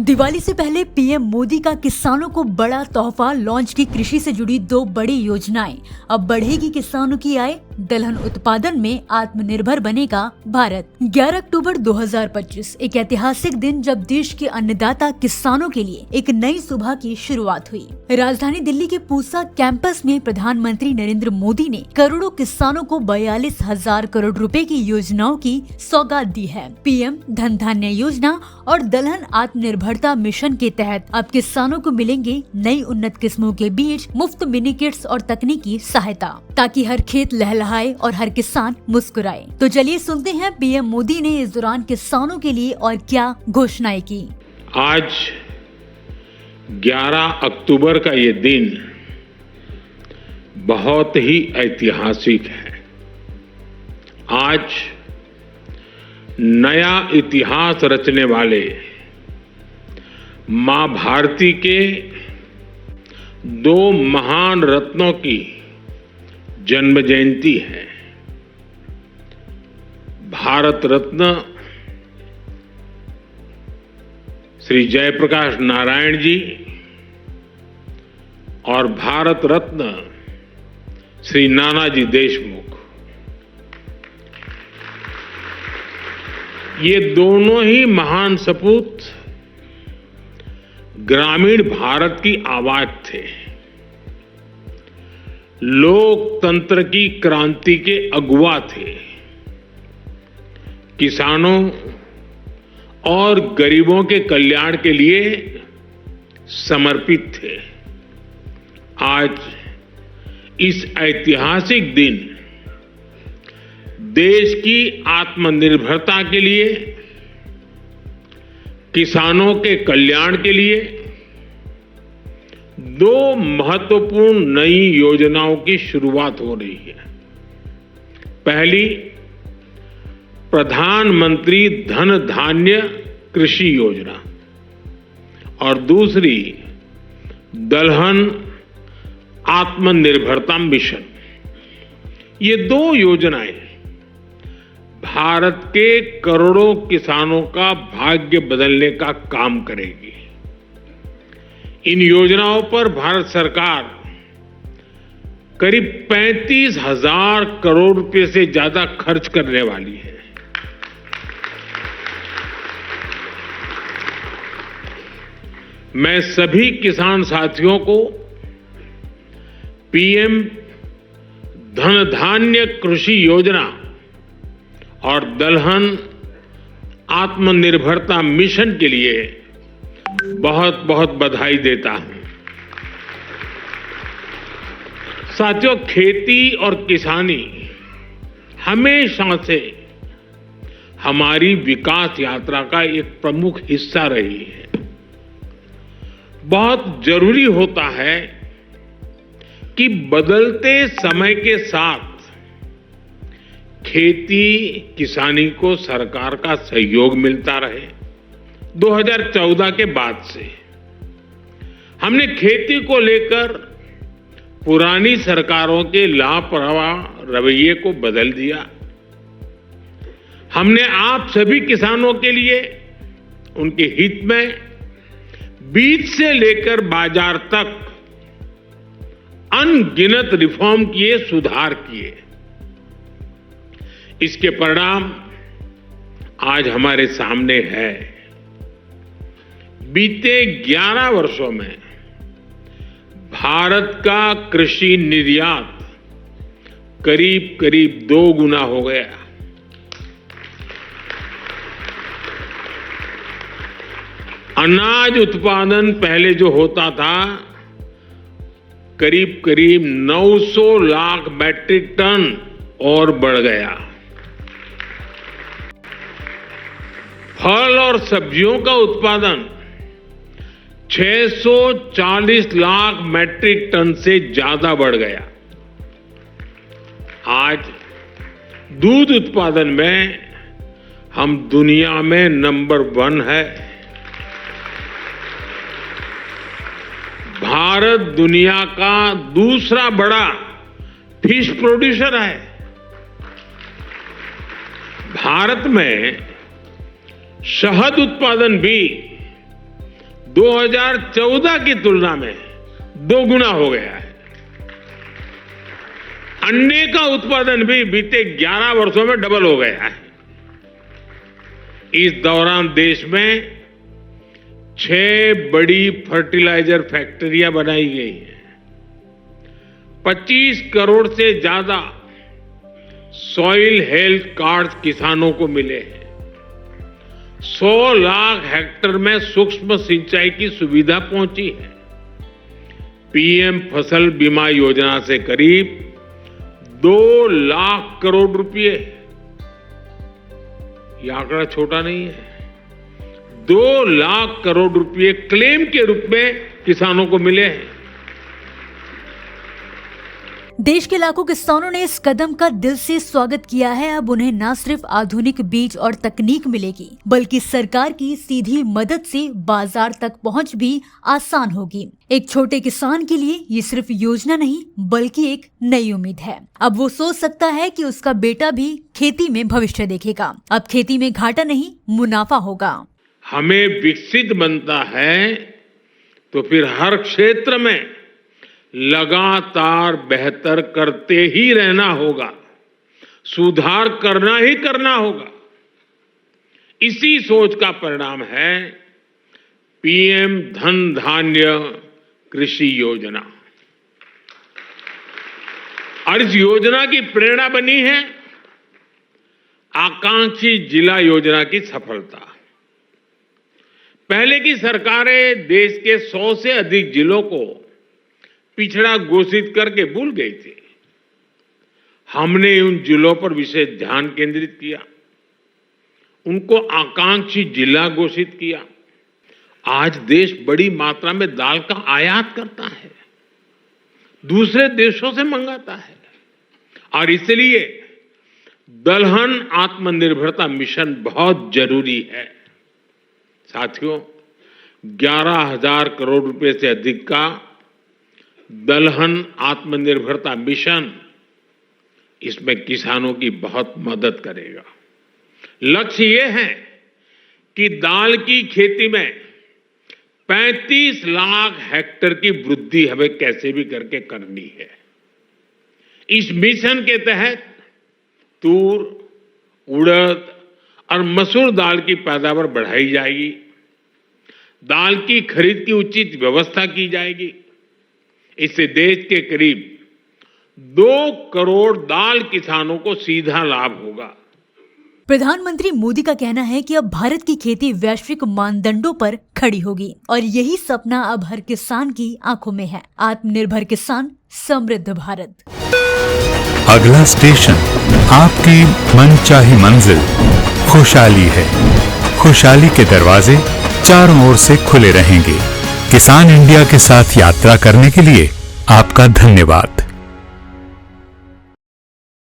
दिवाली से पहले पीएम मोदी का किसानों को बड़ा तोहफा लॉन्च की कृषि से जुड़ी दो बड़ी योजनाएं। अब बढ़ेगी किसानों की आय, दलहन उत्पादन में आत्मनिर्भर बनेगा भारत। 11 अक्टूबर 2025 एक ऐतिहासिक दिन जब देश के अन्नदाता किसानों के लिए एक नई सुबह की शुरुआत हुई। राजधानी दिल्ली के पूसा कैंपस में प्रधानमंत्री नरेंद्र मोदी ने करोड़ों किसानों को 42,000 करोड़ रुपए की योजनाओं की सौगात दी है। पीएम धन धान्य योजना और दलहन आत्मनिर्भरता मिशन के तहत अब किसानों को मिलेंगे नई उन्नत किस्मों के बीज, मुफ्त मिनी किट्स और तकनीकी सहायता, ताकि हर खेत लहलहाए और हर किसान मुस्कुराए। तो चलिए सुनते हैं पीएम मोदी ने इस दौरान किसानों के लिए और क्या घोषणाएं की। आज 11 अक्टूबर का ये दिन बहुत ही ऐतिहासिक है। आज नया इतिहास रचने वाले मां भारती के दो महान रत्नों की जन्म जयंती है। भारत रत्न श्री जयप्रकाश नारायण जी और भारत रत्न श्री नानाजी देशमुख, ये दोनों ही महान सपूत ग्रामीण भारत की आवाज थे। लोकतंत्र की क्रांति के अगुवा थे। किसानों और गरीबों के कल्याण के लिए समर्पित थे। आज इस ऐतिहासिक दिन देश की आत्मनिर्भरता के लिए, किसानों के कल्याण के लिए दो महत्वपूर्ण नई योजनाओं की शुरुआत हो रही है। पहली, प्रधानमंत्री धन धान्य कृषि योजना और दूसरी दलहन आत्मनिर्भरता मिशन। ये दो योजनाएं भारत के करोड़ों किसानों का भाग्य बदलने का काम करेगी। इन योजनाओं पर भारत सरकार करीब 35,000 करोड़ रुपए से ज्यादा खर्च करने वाली है। मैं सभी किसान साथियों को पीएम धन धान्य कृषि योजना और दलहन आत्मनिर्भरता मिशन के लिए बहुत बहुत बधाई देता हूं। साथियों, खेती और किसानी हमेशा से हमारी विकास यात्रा का एक प्रमुख हिस्सा रही है। बहुत जरूरी होता है कि बदलते समय के साथ खेती किसानी को सरकार का सहयोग मिलता रहे। 2014 के बाद से हमने खेती को लेकर पुरानी सरकारों के लापरवाह रवैये को बदल दिया। हमने आप सभी किसानों के लिए उनके हित में बीज से लेकर बाजार तक अनगिनत रिफॉर्म किए, सुधार किए। इसके परिणाम आज हमारे सामने है। बीते 11 वर्षों में भारत का कृषि निर्यात करीब करीब 2 गुना हो गया। अनाज उत्पादन पहले जो होता था करीब करीब 900 लाख मैट्रिक टन और बढ़ गया। फल और सब्जियों का उत्पादन 640 लाख मैट्रिक टन से ज्यादा बढ़ गया। आज दूध उत्पादन में हम दुनिया में नंबर 1 है। भारत दुनिया का दूसरा बड़ा फिश प्रोड्यूसर है। भारत में शहद उत्पादन भी 2014 की तुलना में 2 गुना हो गया है। अन्य का उत्पादन भी बीते 11 वर्षों में डबल हो गया है। इस दौरान देश में 6 बड़ी फर्टिलाइजर फैक्ट्रियां बनाई गई हैं। 25 करोड़ से ज्यादा सॉइल हेल्थ कार्ड किसानों को मिले हैं। 100 लाख हेक्टेयर में सूक्ष्म सिंचाई की सुविधा पहुंची है। पीएम फसल बीमा योजना से करीब 2 लाख करोड़ रुपए, यह आंकड़ा छोटा नहीं है, 2 लाख करोड़ रुपए क्लेम के रूप में किसानों को मिले हैं। देश के लाखों किसानों ने इस कदम का दिल से स्वागत किया है। अब उन्हें न सिर्फ आधुनिक बीज और तकनीक मिलेगी, बल्कि सरकार की सीधी मदद से बाजार तक पहुंच भी आसान होगी। एक छोटे किसान के लिए ये सिर्फ योजना नहीं, बल्कि एक नई उम्मीद है। अब वो सोच सकता है कि उसका बेटा भी खेती में भविष्य देखेगा। अब खेती में घाटा नहीं, मुनाफा होगा। हमें विकसित बनता है तो फिर हर क्षेत्र में लगातार बेहतर करते ही रहना होगा, सुधार करना ही करना होगा। इसी सोच का परिणाम है पीएम धन धान्य कृषि योजना। और इस योजना की प्रेरणा बनी है आकांक्षी जिला योजना की सफलता। पहले की सरकारें देश के 100 से अधिक जिलों को पिछड़ा घोषित करके भूल गई थी। हमने उन जिलों पर विशेष ध्यान केंद्रित किया, उनको आकांक्षी जिला घोषित किया। आज देश बड़ी मात्रा में दाल का आयात करता है, दूसरे देशों से मंगाता है, और इसलिए दलहन आत्मनिर्भरता मिशन बहुत जरूरी है। साथियों, 11,000 करोड़ रुपए से अधिक का दलहन आत्मनिर्भरता मिशन इसमें किसानों की बहुत मदद करेगा। लक्ष्य ये है कि दाल की खेती में 35 लाख हेक्टेयर की वृद्धि हमें कैसे भी करके करनी है। इस मिशन के तहत तूर, उड़द और मसूर दाल की पैदावार बढ़ाई जाएगी। दाल की खरीद की उचित व्यवस्था की जाएगी। इससे देश के करीब 2 करोड़ दाल किसानों को सीधा लाभ होगा। प्रधानमंत्री मोदी का कहना है कि अब भारत की खेती वैश्विक मानदंडों पर खड़ी होगी, और यही सपना अब हर किसान की आंखों में है। आत्मनिर्भर किसान, समृद्ध भारत। अगला स्टेशन आपकी मनचाही मंजिल खुशहाली है। खुशहाली के दरवाजे चारों ओर से खुले रहेंगे। किसान इंडिया के साथ यात्रा करने के लिए आपका धन्यवाद।